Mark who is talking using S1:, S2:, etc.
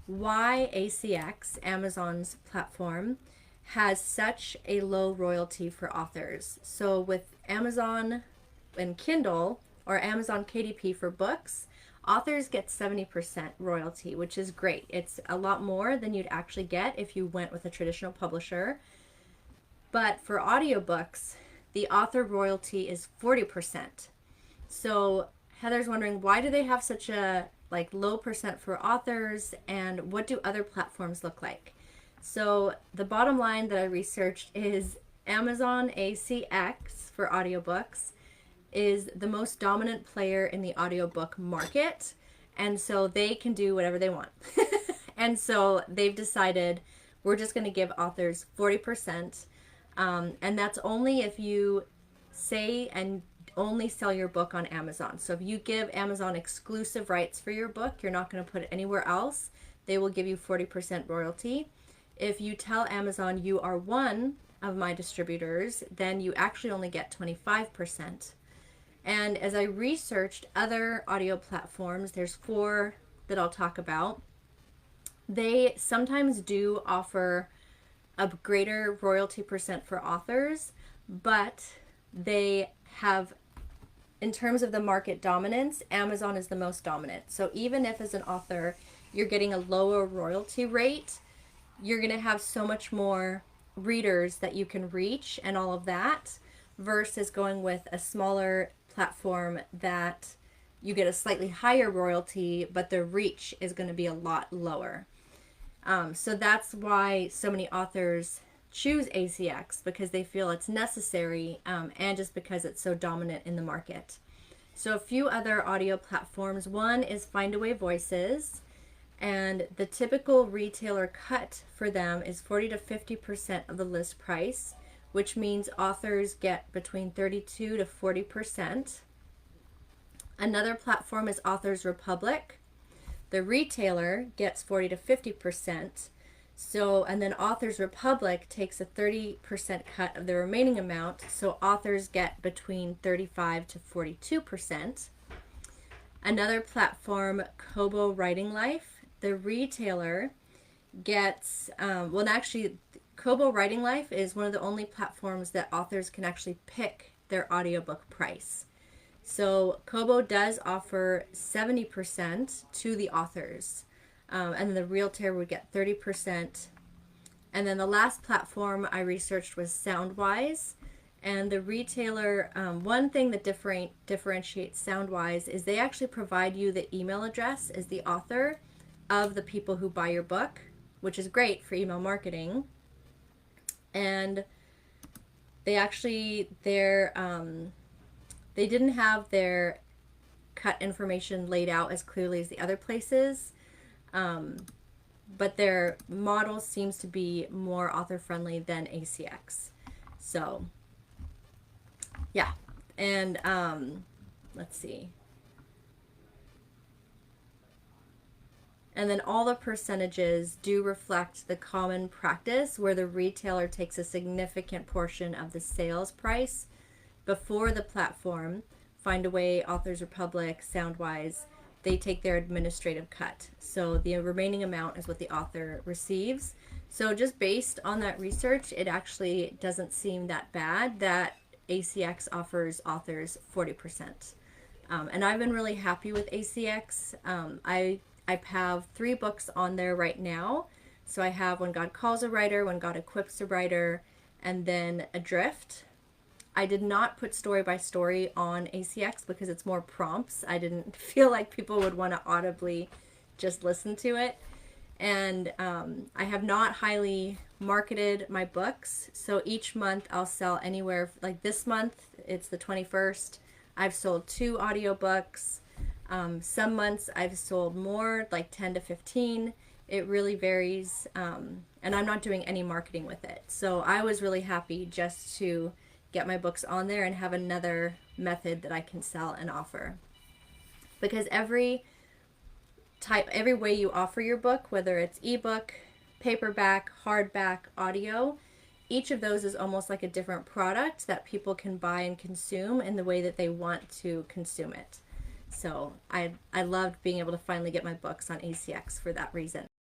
S1: why ACX, Amazon's platform, has such a low royalty for authors. So with Amazon and Kindle, or Amazon KDP for books, authors get 70% royalty, which is great. It's a lot more than you'd actually get if you went with a traditional publisher. But for audiobooks, the author royalty is 40%. So Heather's wondering, why do they have such a low percent for authors, and what do other platforms look like? So the bottom line that I researched is Amazon ACX for audiobooks is the most dominant player in the audiobook market, and so they can do whatever they want. And so they've decided we're just going to give authors 40%, and that's only if you say and only sell your book on Amazon. So if you give Amazon exclusive rights for your book, you're not going to put it anywhere else, they will give you 40% royalty. If you tell Amazon you are one of my distributors, then you actually only get 25%. And as I researched other audio platforms, there's 4 that I'll talk about. They sometimes do offer a greater royalty percent for authors, but they have, in terms of the market dominance, Amazon is the most dominant. So even if as an author you're getting a lower royalty rate, you're going to have so much more readers that you can reach and all of that, versus going with a smaller platform that you get a slightly higher royalty, but the reach is going to be a lot lower. So that's why so many authors choose ACX, because they feel it's necessary, and just because it's so dominant in the market. So a few other audio platforms. One is Findaway Voices, and the typical retailer cut for them is 40 to 50% of the list price, which means authors get between 32 to 40%. Another platform is Authors Republic. The retailer gets 40 to 50%. So, and then Authors Republic takes a 30% cut of the remaining amount, so authors get between 35 to 42%. Another platform, Kobo Writing Life. The retailer gets, Kobo Writing Life is one of the only platforms that authors can actually pick their audiobook price. So Kobo does offer 70% to the authors, and then the retailer would get 30%. And then the last platform I researched was Soundwise. And the retailer, one thing that differentiates Soundwise is they actually provide you the email address as the author of the people who buy your book, which is great for email marketing. And they actually, they didn't have their cut information laid out as clearly as the other places, but their model seems to be more author friendly than ACX. So yeah, and let's see. And then all the percentages do reflect the common practice where the retailer takes a significant portion of the sales price before the platform. Findaway, Authors Republic, Soundwise, they take their administrative cut. So the remaining amount is what the author receives. So just based on that research, it actually doesn't seem that bad that ACX offers authors 40%. And I've been really happy with ACX. I have 3 books on there right now. So I have When God Calls a Writer, When God Equips a Writer, and then Adrift. I did not put story by story on ACX because it's more prompts. I didn't feel like people would want to audibly just listen to it. And I have not highly marketed my books. So each month I'll sell anywhere, like this month, it's the 21st. I've sold 2 audiobooks. Some months I've sold more, like 10 to 15. It really varies. And I'm not doing any marketing with it. So I was really happy just to get my books on there and have another method that I can sell and offer. Because every way you offer your book, whether it's ebook, paperback, hardback, audio, each of those is almost like a different product that people can buy and consume in the way that they want to consume it. So I loved being able to finally get my books on ACX for that reason.